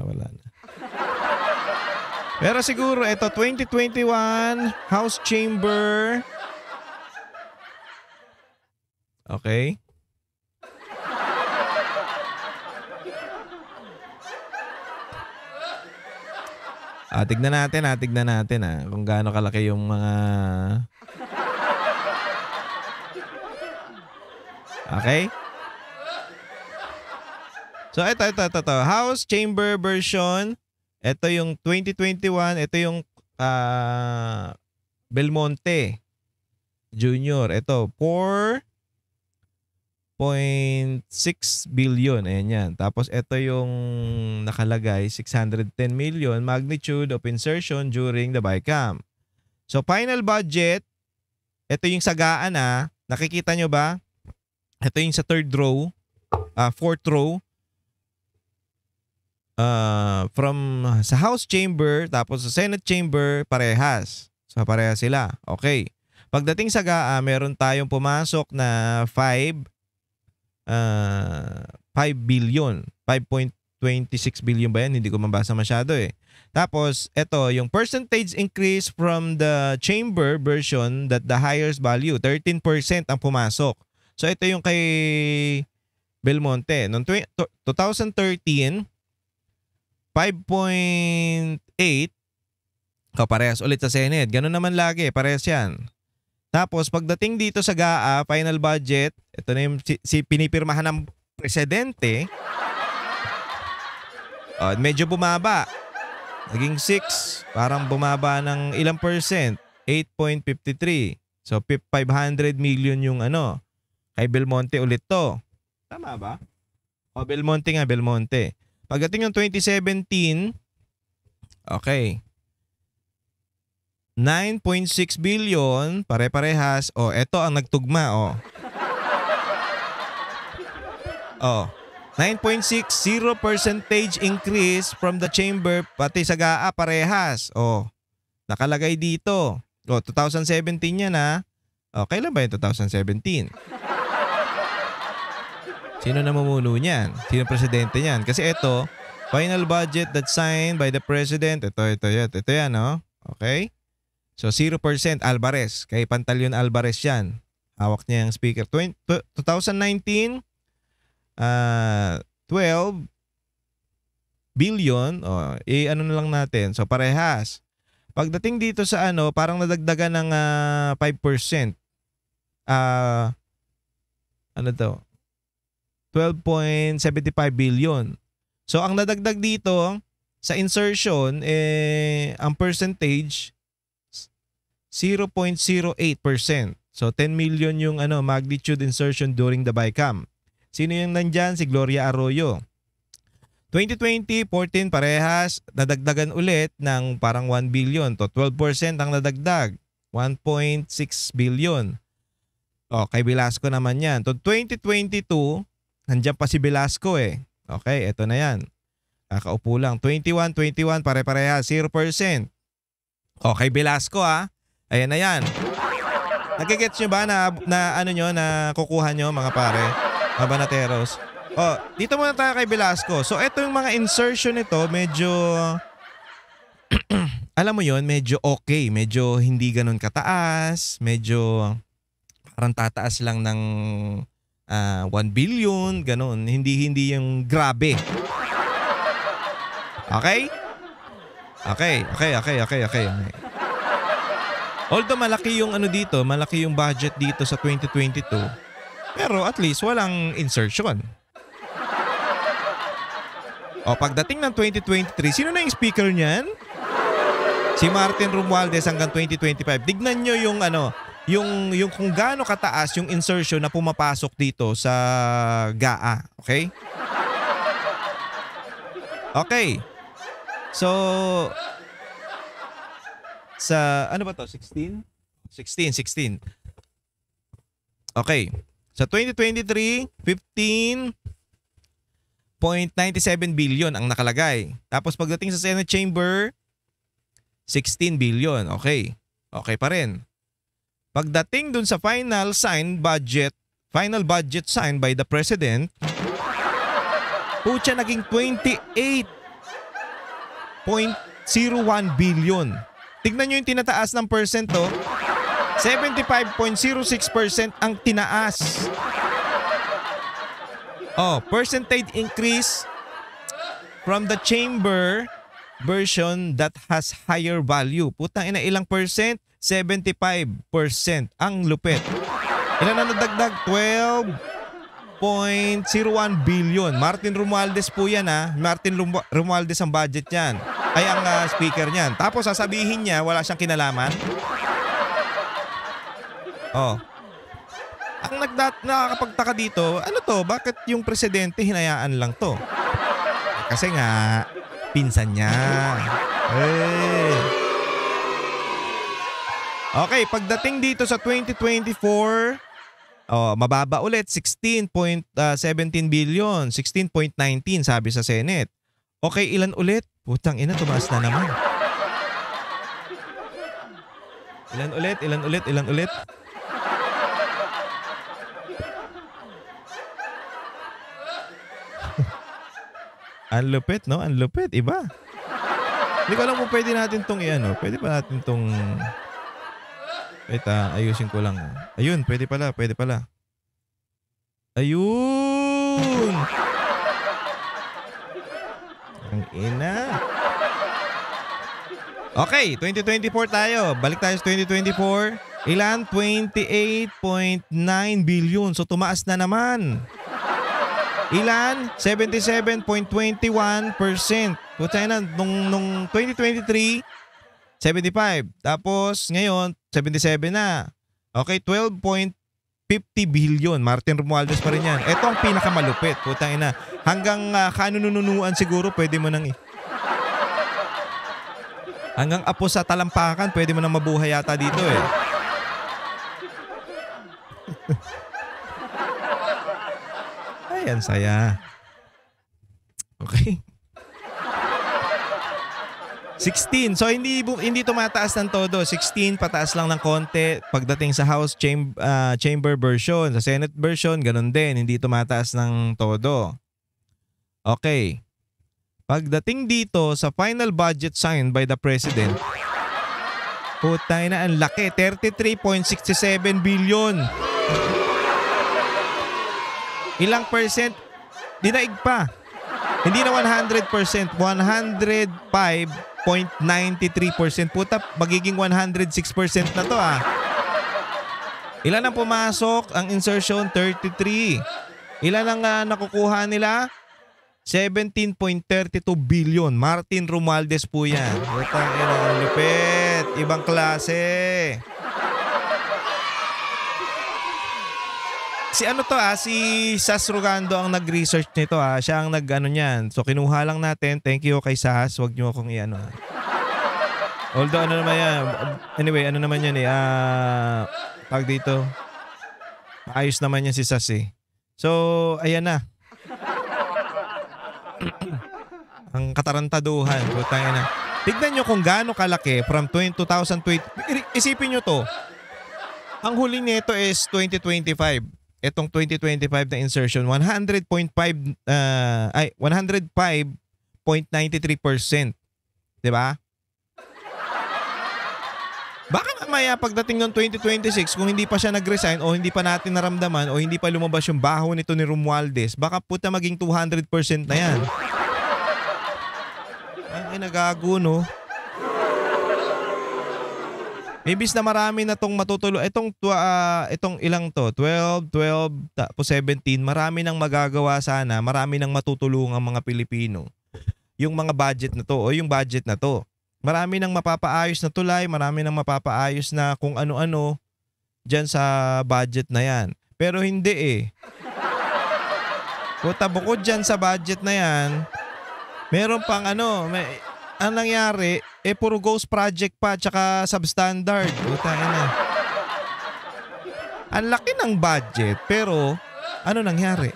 Pero siguro, ito, 2021, House Chamber. Okay. Tignan natin kung gaano kalaki yung mga Okay? So, ito. House Chamber version. Ito yung 2021. Ito yung Belmonte Junior. Ito, 4.6 billion. Ayan yan. Tapos, ito yung nakalagay, 610 million magnitude of insertion during the BICAM. So, final budget, ito yung sagaan nakikita nyo ba? Ito yung sa third row, fourth row. From sa House Chamber, tapos sa Senate Chamber, parehas. So, parehas sila. Okay. Pagdating sa GAA, meron tayong pumasok na 5 billion. 5.26 billion ba yan? Hindi ko mabasa masyado eh. Tapos, ito, yung percentage increase from the chamber version that the highest value, 13% ang pumasok. So, ito yung kay Belmonte. Noong 2013, 5.8, parehas ulit sa Senate. Ganun naman lagi, parehas yan. Tapos, pagdating dito sa GAA, final budget, ito na yung pinipirmahan ng presidente, medyo bumaba. Naging 6, parang bumaba ng ilang percent, 8.53. So, 500 million yung kay Belmonte ulit to. Tama ba? Belmonte nga, Belmonte. Pagdating ng 2017, okay, 9.6 billion, pare-parehas. Ito ang nagtugma, 9.60 percentage increase from the chamber, pati sa GAA parehas. Nakalagay dito. 2017 yan kailan ba yung 2017? Sino namumuno niyan? Sino presidente niyan? Kasi ito, final budget that signed by the president. Ito yan, Okay? So 0% Alvarez. Kay Pantaleon Alvarez yan. Hawak niya yung speaker. 2019, 12 billion. Ano na lang natin. So parehas. Pagdating dito sa parang nadagdagan ng 5%. Ano to? 12.75 billion. So ang nadagdag dito sa insertion, ang percentage 0.08%. So 10 million yung magnitude insertion during the BICAM. Sino yung nandyan? Si Gloria Arroyo. 2020, 14 parehas, nadagdagan ulit ng parang 1 billion. To 12% ang nadagdag. 1.6 billion. Kay Velasco naman yan. To 2022, nandiyan pa si Velasco eh. Okay, eto na yan. Kakaupo lang. 21, pare-parehas, 0%. Kay Velasco Ayan na yan. Nagigets nyo ba na kukuha nyo mga pare? Mga banateros. Dito muna tayo kay Velasco. So, ito yung mga insertion nito, medyo, alam mo yon, medyo okay. Medyo hindi ganun kataas. Medyo parang tataas lang ng 1 billion, ganun. Hindi yung grabe. Okay? Okay. Although malaki yung dito, malaki yung budget dito sa 2022, pero at least walang insertion. Pagdating ng 2023, sino na yung speaker niyan? Si Martin Romualdez hanggang 2025. Tignan nyo yung yung kung gaano kataas yung insertion na pumapasok dito sa GAA. Okay? Okay. So, sa ano ba to? 16? 16. Okay. Sa 2023, 15.97 billion ang nakalagay. Tapos pagdating sa Senate Chamber, 16 billion. Okay. Okay pa rin. Pagdating dun sa final budget signed by the President, pucha, naging 28.01 billion. Tignan nyo yung tinataas ng percent 75.06% ang tinaas. Percentage increase from the chamber version that has higher value. Putang ina, ilang percent? 75% ang lupit. Ilan na nadagdag? billion. Martin Romualdez po yan ha. Martin Romualdez ang budget niyan. Ay ang speaker niyan. Tapos sasabihin niya wala siyang kinalaman. Oh. Ang nakakapagtaka dito, ano to? Bakit yung presidente hinayaan lang to? Kasi nga, pinsan niya. Okay, pagdating dito sa 2024, mababa ulit, 16.17 billion, 16.19 sabi sa Senate. Okay, ilan ulit? Putang ina, tumaas na naman. Ilan ulit? Ang lupit, no? Ang lupit, iba. Hindi ko alam kung pwede natin tong i-ano. Pwede pa natin tong... Wait, ayusin ko lang. Ayun, pwede pala. Ayun! Ang ina. Okay, 2024 tayo. Balik tayo sa 2024. Ilan? 28.9 billion. So tumaas na naman. Ilan? 77.21%. Kutsa na, nung 2023, 75. Tapos ngayon, 77 na. Okay, 12.50 billion. Martin Romualdez pa rin yan. Ito ang pinakamalupit. Putang ina. Hanggang kanununuan siguro pwede mo nang hanggang apo sa talampakan pwede mo nang mabuhay yata dito eh. Ayan, saya. Okay. 16. So hindi tumataas ng todo. 16 pataas lang ng konti pagdating sa House chamber version. Sa Senate version, ganun din. Hindi tumataas ng todo. Okay. Pagdating dito sa final budget signed by the President, putay na ang laki. 33.67 billion. Ilang percent? Dinaig pa. Hindi na 100%. 105.93%. Puta, magiging 106% na to ah. Ilan ang pumasok? Ang insertion, 33. Ilan ang nakukuha nila? 17.32 billion. Martin Romualdez po yan. Putang ina, lupit. Ibang klase. Si Sas Rugando ang nag-research nito Siya ang nag-ano niyan. So kinuha lang natin. Thank you kay Sas. Huwag niyo akong i-ano. Although ano naman yan. Anyway, ano naman yan eh. Pag dito. Ayos naman yan si Sas eh. So, ayan na. Ang katarantaduhan. Putang ina. Tignan nyo kung gaano kalaki from 2020. Isipin nyo to. Ang huli nito is 2025. Itong 2025 na insertion, 105.93%. 'Di ba? Baka mamaya pagdating ng 2026 kung hindi pa siya nag-resign o hindi pa natin naramdaman o hindi pa lumabas yung baho nito ni Romualdez, baka puta maging 200% na 'yan. Ang nagago no. Ibis na marami na tong matutulong. Itong ilang to? 12, tapos 17. Marami nang magagawa sana. Marami nang matutulong ang mga Pilipino. Yung mga budget na to o yung budget na to. Marami nang mapapaayos na tulay. Marami nang mapapaayos na kung ano-ano dyan sa budget na yan. Pero hindi eh. Puta, bukod dyan sa budget na yan, meron pang ang nangyari, puro ghost project pa tsaka substandard. Puta na. Ang laki ng budget, pero ano nangyari?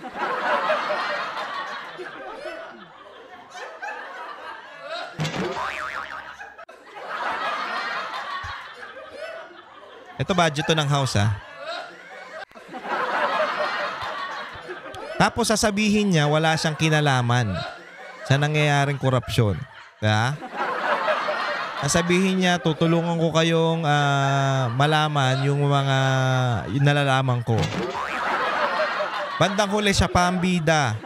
Ito budget to ng house Tapos sasabihin niya wala siyang kinalaman sa nangyayaring korupsyon. Sasabihin niya, tutulungan ko kayong malaman yung mga nalalaman ko. Bandang huli siya pa ang bida.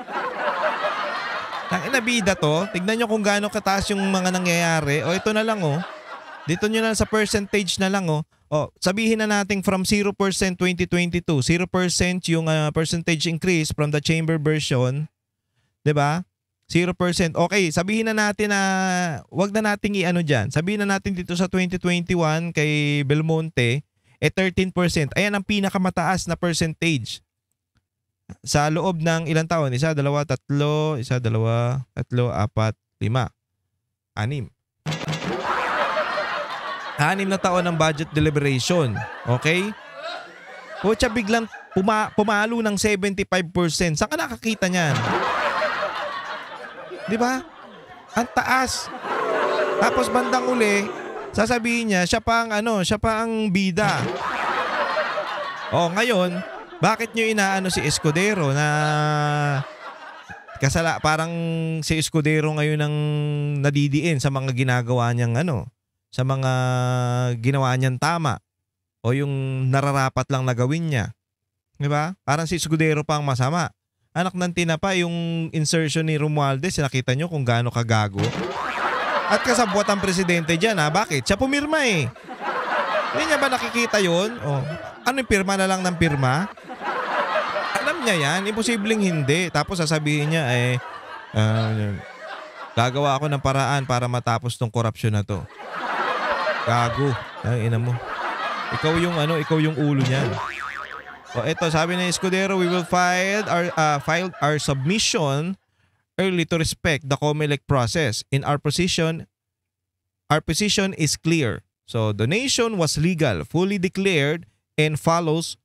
Tangina bida to. Tignan nyo kung gaano kataas yung mga nangyayari. O ito na lang Dito nyo na sa percentage na lang Sabihin na natin from 0% 2022, 0% yung percentage increase from the chamber version, 'di ba? 0%. Okay, sabihin na natin na wag na nating i-ano diyan. Sabihin na natin dito sa 2021 kay Belmonte 13%. Ayan ang pinakamataas na percentage. Sa loob ng ilang taon? 1, 2, 3, 1, 2, 3, 4, 5, 6. 6 na taon ng budget deliberation. Okay? Kutsa biglang pumalo ng 75%. Saan ka nakakita niyan? Di ba? Ang taas. Tapos bandang uli, sasabihin niya, siya pa ang bida. Ngayon, bakit nyo inaano si Escudero na parang si Escudero ngayon ang nadidiin sa mga ginagawa niyang sa mga ginawa niyang tama o yung nararapat lang na gawin niya. Di ba? Parang si Escudero pa ang masama. Anak ng tinapa, yung insertion ni Romualdez, nakita nyo kung gaano kagago. At kasabwat ang presidente dyan, bakit? Siya pumirma eh. Hindi niya ba nakikita yun? Ano yung pirma na lang ng pirma? Alam niya yan, imposibleng hindi. Tapos sasabihin niya, gagawa ako ng paraan para matapos tong korupsyon na to. Gago. Ay, ina mo. Ikaw yung ulo niyan. Ito, sabi ni Escudero, we will file our submission early to respect the COMELEC process. In our position is clear. So, donation was legal, fully declared, and follows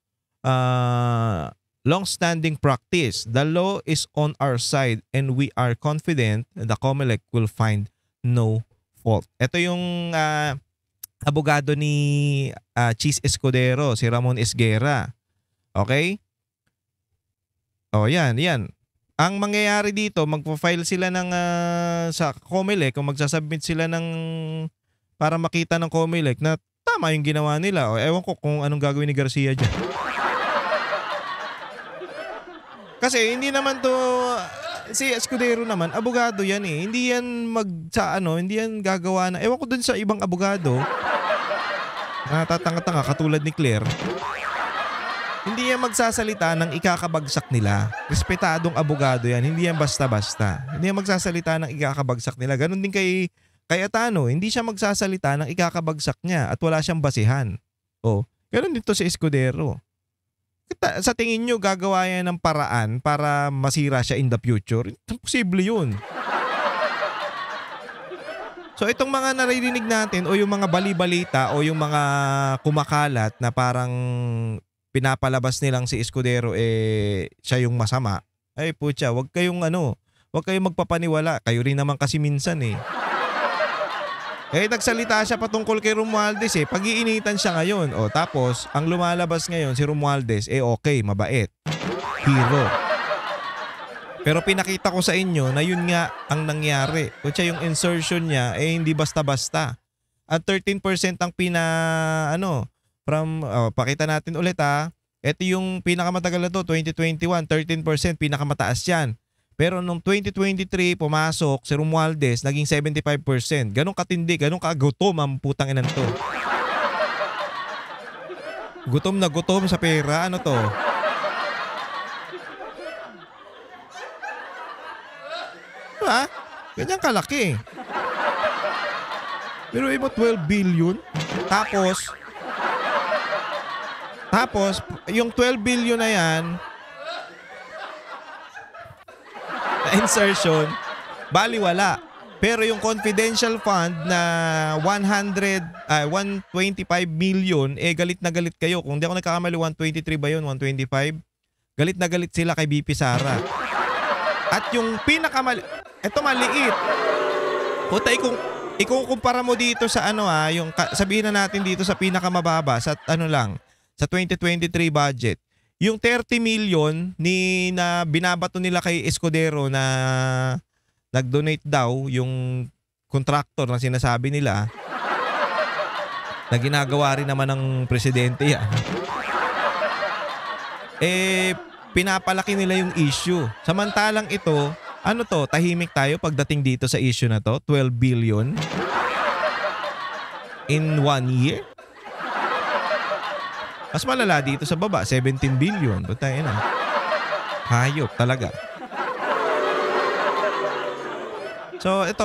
long-standing practice. The law is on our side and we are confident the COMELEC will find no fault. Ito yung abogado ni Cheese Escudero, si Ramon Esguerra. Okay? Yan. Ang mangyayari dito, magpo-file sila ng sa COMELEC, kung magsasubmit sila ng para makita ng COMELEC na tama yung ginawa nila. Ewan ko kung anong gagawin ni Garcia dyan. Kasi hindi naman to, si Escudero naman, abogado yan eh. Hindi yan hindi yan gagawa na. Ewan ko dun sa ibang abogado, natatanga-tanga katulad ni Claire. Hindi yan magsasalita ng ikakabagsak nila. Respetadong abogado yan. Hindi yan basta-basta. Hindi yan magsasalita ng ikakabagsak nila. Ganon din kay Atano. Hindi siya magsasalita ng ikakabagsak niya at wala siyang basihan. Ganon dito si Escudero. Sa tingin nyo, gagawa yan ng paraan para masira siya in the future? Imposible yun. So itong mga naririnig natin o yung mga bali-balita o yung mga kumakalat na parang pinapalabas nilang si Escudero siya yung masama. Ay putya, wag kayong magpapaniwala. Kayo rin naman kasi minsan eh. Nagsalita siya patungkol kay Romualdez pag-iinitan siya ngayon. Tapos ang lumalabas ngayon si Romualdez okay, mabait. Hero. Pero pinakita ko sa inyo na yun nga ang nangyari. Kutya yung insertion niya hindi basta-basta. At 13% ang pakita natin ulit Ito yung pinakamatagal na to, 2021, 13%, pinakamataas yan. Pero nung 2023, pumasok si Romualdez, naging 75%. Ganong katindi, ganong kagutom ang putang inan to. Gutom na gutom sa pera, ano to? Diba? Ganyan kalaki. Pero mo 12 billion. Tapos, yung 12 billion na yan, na insertion, baliwala. Pero yung confidential fund na 125 million, galit na galit kayo. Kung di ako nagkakamali, 123 ba yun? 125? Galit na galit sila kay BP Sara. At yung ito maliit. Puta, ikukumpara mo dito sa yung sabihin na natin dito sa pinakamababa, sa sa 2023 budget. Yung 30 million na binabato nila kay Escudero na nag-donate daw yung contractor na sinasabi nila na ginagawa rin naman ng presidente yan. Pinapalaki nila yung issue. Samantalang ito, tahimik tayo pagdating dito sa issue na to, 12 billion in 1 year. Mas malala dito sa baba, 17 billion. Patay na. Hayop talaga. So ito,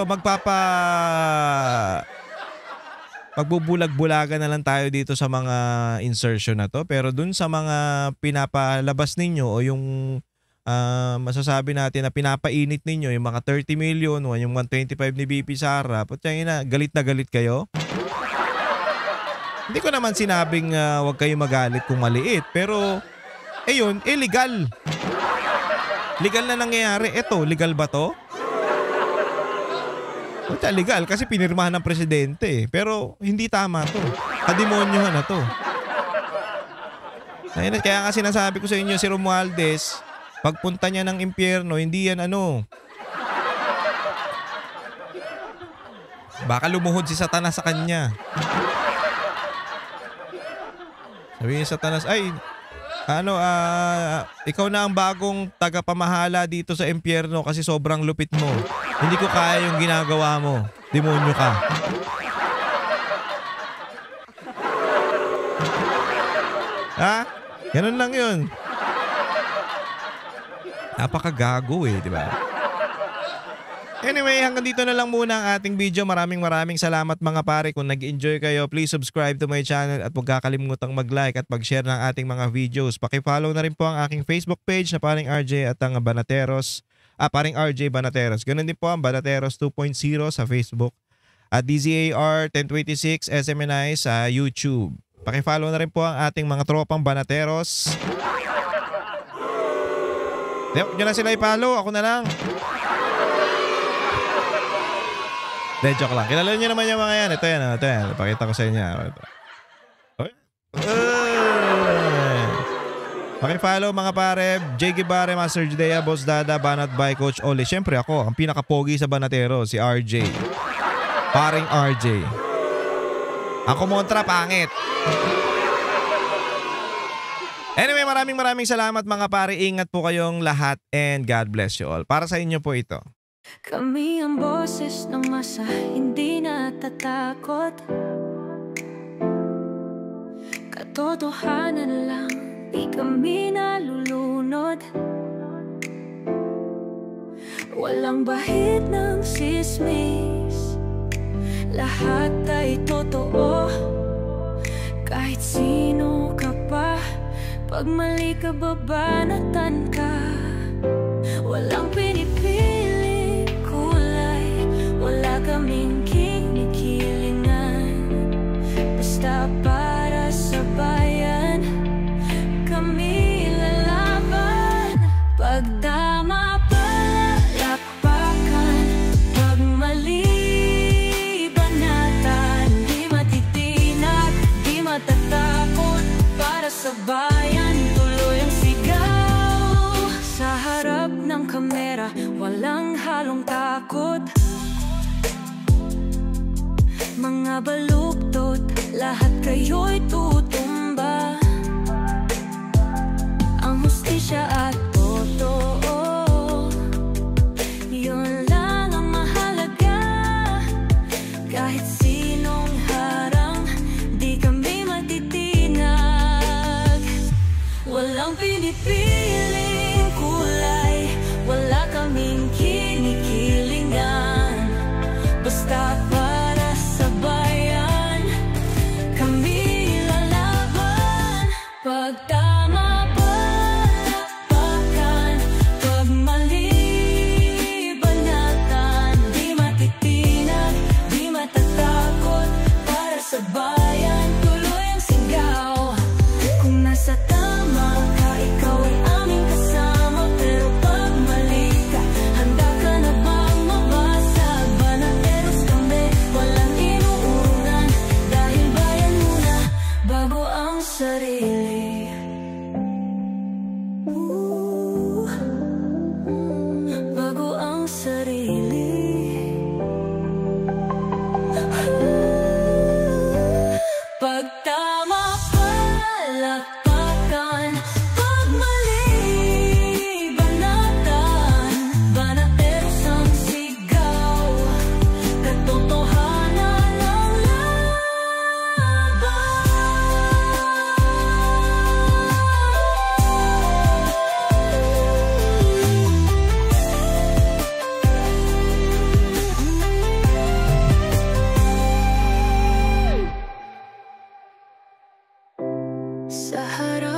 magbubulag-bulagan na lang tayo dito sa mga insertion na to. Pero dun sa mga pinapalabas ninyo o yung masasabi natin na pinapainit ninyo, yung mga 30 million o yung 125 ni BP Sara, patay na galit kayo. Hindi ko naman sinabing huwag kayo magalit kung maliit. Pero, ayun, legal. Legal na nangyayari. Eto, legal ba to? Wala, legal kasi pinirmahan ng presidente. Pero, hindi tama to. Kademonyohan na to. Ayun, kaya nga sinasabi ko sa inyo, si Romualdez, pagpunta niya ng impyerno, hindi yan baka lumuhod si Satanas sa kanya. Sabi ni Satanas, ay, ikaw na ang bagong tagapamahala dito sa impyerno kasi sobrang lupit mo. Hindi ko kaya yung ginagawa mo. Demonyo ka. Ha? Ganun lang yun. Napakagago di ba? Anyway, hanggang dito na lang muna ang ating video. Maraming salamat mga pare. Kung nag-enjoy kayo, please subscribe to my channel at huwag kakalimutang mag-like at mag-share ng ating mga videos. Paki-follow na rin po ang aking Facebook page na Paring RJ at ang Banateros. Paring RJ Banateros. Ganun din po ang Banateros 2.0 sa Facebook. At DZAR 1026 SMNI sa YouTube. Paki-follow na rin po ang ating mga tropang Banateros. Huwag nyo na sila i-follow. Ako na lang. De, joke lang. Kilala nyo naman yung mga yan. Ito yan. Pakita ko sa inyo. Paki-follow mga pare. J. Gibare, Master Judea, Boss Dada, Banat by Coach Oli. Siyempre ako, ang pinaka-pogi sa Banatero, si RJ. Paring RJ. Ang kumontra, pangit. Anyway, maraming salamat mga pare. Ingat po kayong lahat and God bless you all. Para sa inyo po ito. Kami ang boses ng masa, hindi natatakot. Katotohanan lang, di kami nalulunod. Walang bahid ng sismis, lahat ay totoo. Kahit sino ka pa, pag mali ka babanatan ka. Walang pinipili kulay, wala kaming kinikilingan. Basta para sa bayan, kami lalaban. Pag tama palakpakan, pag mali banatan. Di matitinag, di matatakot, para sa bayan tuloy ang sigaw. Sa harap ng kamera, walang halong takot. Mga baluktot, lahat kayo'y tutumba. Ang hustisya at totoo, yun lang ang mahalaga. Kahit sinong harang, di kami matitinag. Walang pinipiling kulay, wala kaming kinikilingan. Basta para sa bayan, kami lalaban. Pag tama palakpakan, pag mali banatan. Di matitinag, di matatakot, para sa bayan tuloy ang sigaw. Kung nasa tama ka, ikaw ay sa harap